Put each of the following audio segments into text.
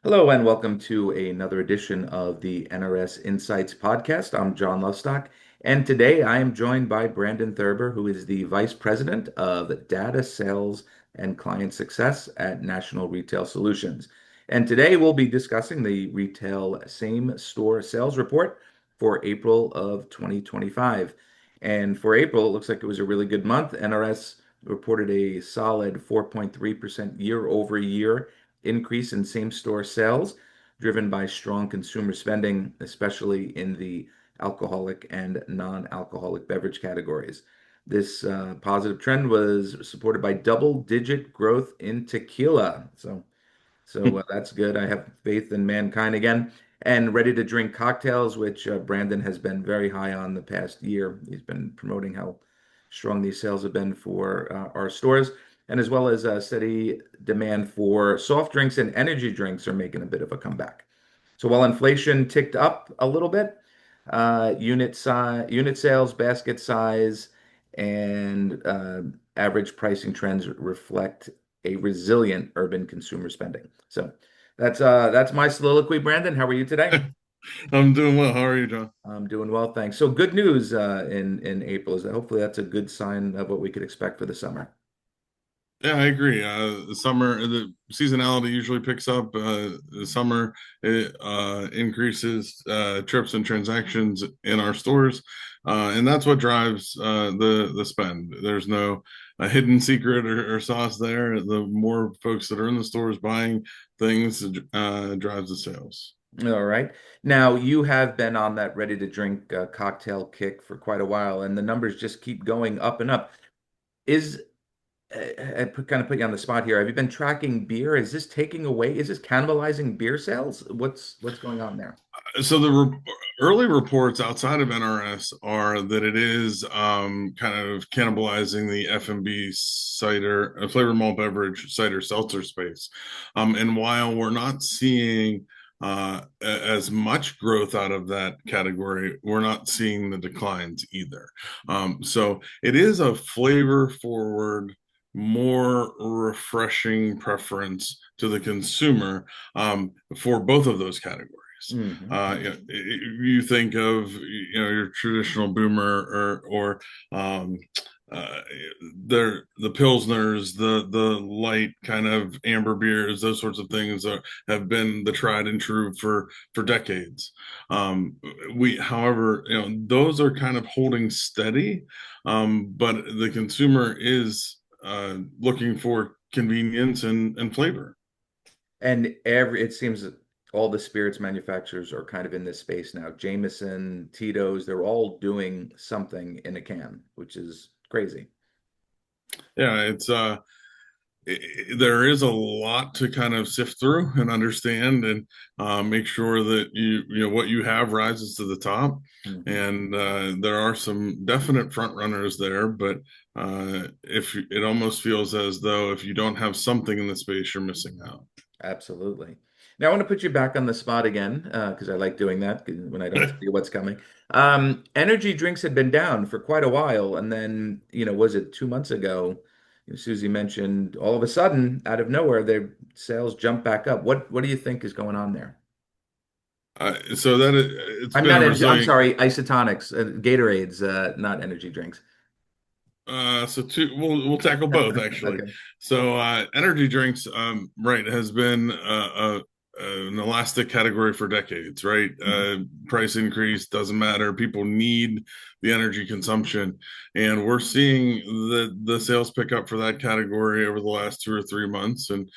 Hello and welcome to another edition of the NRS Insights podcast. I'm John Lovestock, and today I am joined by Brandon Thurber, who is the Vice President of Data Sales and Client Success at National Retail Solutions. And today we'll be discussing the retail same store sales report for April of 2025. And for April, it looks like it was a really good month. NRS reported a solid 4.3% year over year increase in same-store sales, driven by strong consumer spending, especially in the alcoholic and non-alcoholic beverage categories. This positive trend was supported by double-digit growth in tequila. So that's good. I have faith in mankind again. And ready-to-drink cocktails, which Brandon has been very high on the past year. He's been promoting how strong these sales have been for our stores, and as well as steady demand for soft drinks and energy drinks are making a bit of a comeback. So while inflation ticked up a little bit, unit sales, basket size, and average pricing trends reflect a resilient urban consumer spending. So that's my soliloquy, Brandon. How are you today? I'm doing well. How are you, John? I'm doing well, thanks. So good news in April is that hopefully that's a good sign of what we could expect for the summer. Yeah, I agree. The summer, the seasonality usually picks up. The summer it increases trips and transactions in our stores, and that's what drives the spend. There's no hidden secret or sauce there. The more folks that are in the stores buying things drives the sales. All right. Now you have been on that ready to drink cocktail kick for quite a while, and the numbers just keep going up and up. Is kind of put you on the spot here. Have you been tracking beer? Is this taking away? Is this cannibalizing beer sales? What's going on there? So early reports outside of NRS are that it is kind of cannibalizing the F&B cider, flavor malt beverage cider seltzer space. And while we're not seeing as much growth out of that category, we're not seeing the declines either. So it is a flavor forward, more refreshing preference to the consumer for both of those categories. Hmm. You think of your traditional boomer or uh, the pilsners, the light kind of amber beers, those sorts of things have been the tried and true for decades. However, those are kind of holding steady, but the consumer is looking for convenience and flavor. And it seems that all the spirits manufacturers are kind of in this space now. Jameson, Tito's, they're all doing something in a can, which is crazy. Yeah, there is a lot to kind of sift through and understand and make sure that you know what you have rises to the top. Hmm. And there are some definite front runners there, but if it almost feels as though if you don't have something in the space, you're missing out. Absolutely. Now I want to put you back on the spot again because I like doing that when I don't tell you what's coming. Energy drinks had been down for quite a while, and then was it 2 months ago? Susie mentioned all of a sudden, out of nowhere, their sales jumped back up. What do you think is going on there? So it's I'm been not a energy. I'm resilient. sorry, isotonics, Gatorades, not energy drinks. We'll tackle both actually. Okay. So energy drinks, right, has been an elastic category for decades, right? Mhm. Price increase doesn't matter. People need the energy consumption, and we're seeing the sales pick up for that category over the last 2 or 3 months, and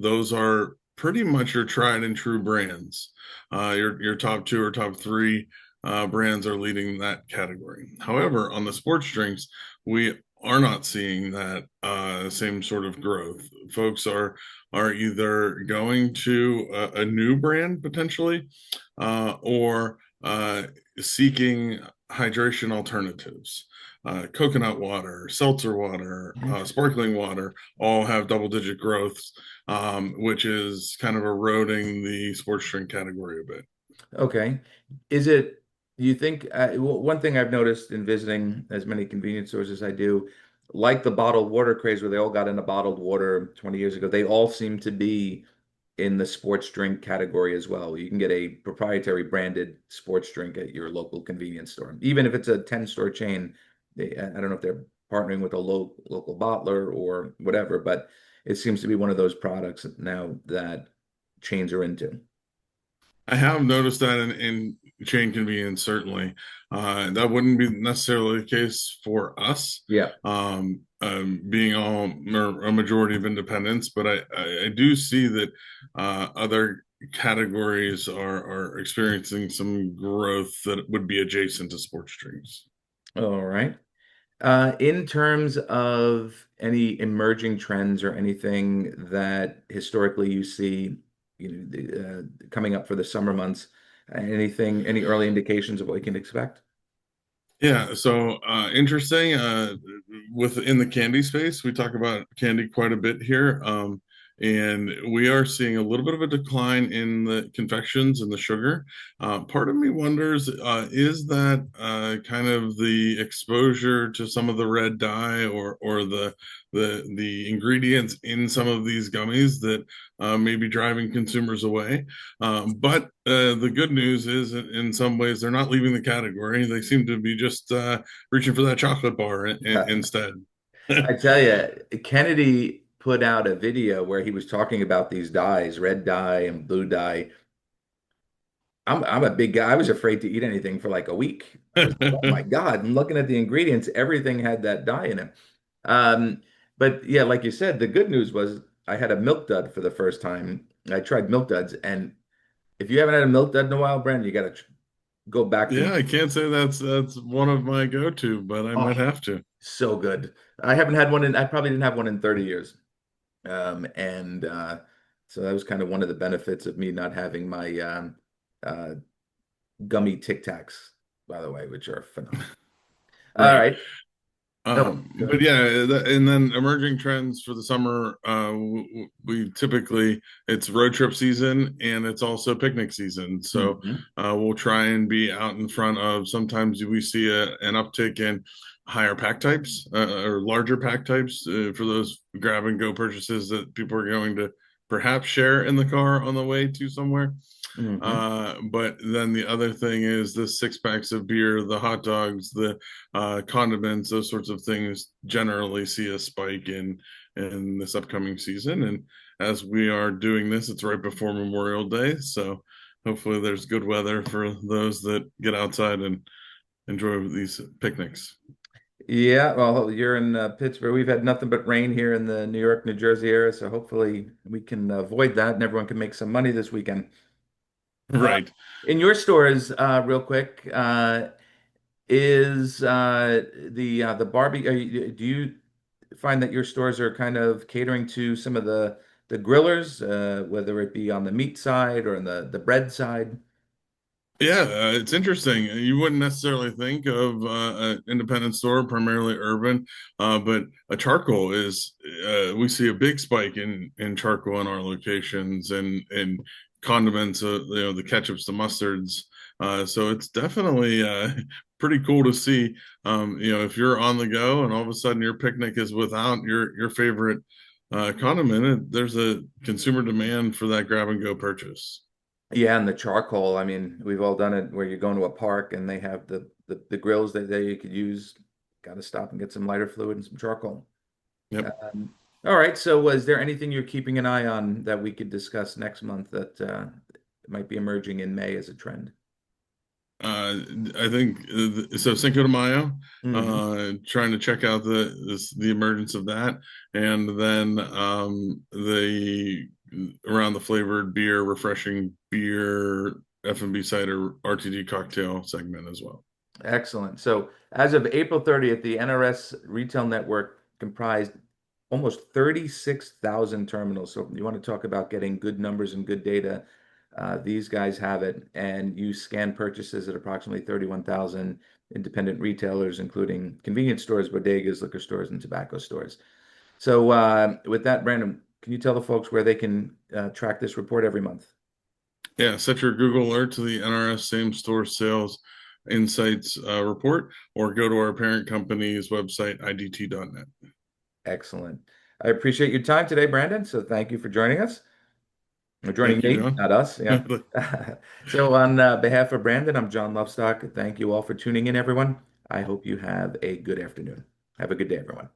those are pretty much your tried and true brands. Your top two or top three brands are leading that category. However, on the sports drinks, we are not seeing that same sort of growth. Folks are either going to a new brand potentially, or seeking hydration alternatives. Coconut water, seltzer water, Interesting. sparkling water all have double-digit growths, which is kind of eroding the sports drink category a bit. Okay. Do you think, one thing I've noticed in visiting as many convenience stores as I do, like the bottled water craze where they all got into bottled water 20 years ago, they all seem to be in the sports drink category as well. You can get a proprietary branded sports drink at your local convenience store, even if it's a 10-store chain. I don't know if they're partnering with a local bottler or whatever, but it seems to be one of those products now that chains are into. I have noticed that in chain convenience, certainly. That wouldn't be necessarily the case for us, Yeah. being all or a majority of independents, but I do see that other categories are experiencing some growth that would be adjacent to sports drinks. All right. In terms of any emerging trends or anything that historically you see, coming up for the summer months, any early indications of what we can expect? Yeah, so interesting. Within the candy space, we talk about candy quite a bit here. And we are seeing a little bit of a decline in the confections and the sugar. Part of me wonders, is that kind of the exposure to some of the red dye or the ingredients in some of these gummies that may be driving consumers away? But the good news is, in some ways, they're not leaving the category. They seem to be just reaching for that chocolate bar instead. I tell you, Kennedy put out a video where he was talking about these dyes, red dye and blue dye. I'm a big guy. I was afraid to eat anything for like a week. I was like, oh my God, I'm looking at the ingredients. Everything had that dye in it. But yeah, like you said, the good news was I had a milk dud for the first time. I tried milk duds, and if you haven't had a milk dud in a while, Brandon, you got to go back to. Yeah, I can't say that's one of my go-to, but I might Oh, have to. so good. I haven't had one in. I probably didn't have one in 30 years. And so that was kind of one of the benefits of me not having my uh, gummy Tic Tacs, by the way, which are phenomenal. All Right. right. Oh, But good. yeah, and then emerging trends for the summer, we typically it's road trip season and it's also picnic season. So Hmm. we'll try and be out in front of. Sometimes we see an uptick in higher pack types or larger pack types for those grab and go purchases that people are going to perhaps share in the car on the way to somewhere. Hmm. But then the other thing is the six packs of beer, the hot dogs, the condiments, those sorts of things generally see a spike in this upcoming season. And as we are doing this, it's right before Memorial Day, so hopefully there's good weather for those that get outside and enjoy these picnics. Yeah, well, you're in Pittsburgh. We've had nothing but rain here in the New York, New Jersey area, so hopefully we can avoid that and everyone can make some money this weekend. Uh, Right. in your stores, real quick, is the Barbie? Do you find that your stores are kind of catering to some of the grillers, whether it be on the meat side or on the bread side? Yeah, it's interesting. You wouldn't necessarily think of an independent store, primarily urban, but a charcoal is. We see a big spike in charcoal in our locations and condiments. The ketchups, the mustards. So it's definitely pretty cool to see. If you're on the go and all of a sudden your picnic is without your favorite condiment, there's a consumer demand for that grab and go purchase. Yeah, and the charcoal. I mean, we've all done it where you're going to a park and they have the grills that you could use. Got to stop and get some lighter fluid and some charcoal. Yep. All right. So, was there anything you're keeping an eye on that we could discuss next month that might be emerging in May as a trend? Uh, I think so. Cinco de Mayo, Hmm. trying to check out the emergence of that, and then the around the flavored beer, refreshing beer, F&B cider, RTD cocktail segment as well. Excellent. So, as of April 30th, the NRS retail network comprised almost 36,000 terminals. So, you want to talk about getting good numbers and good data. These guys have it, and you scan purchases at approximately 31,000 independent retailers, including convenience stores, bodegas, liquor stores, and tobacco stores. So, with that, Brandon, can you tell the folks where they can track this report every month? Yeah, set your Google alert to the NRS same store sales insights report, or go to our parent company's website, idt.net. Excellent. I appreciate your time today, Brandon. So, thank you for joining us. Joining Thank you, me, John. not us. Yeah. So, on behalf of Brandon, I'm John Lovestock. Thank you all for tuning in, everyone. I hope you have a good afternoon. Have a good day, everyone.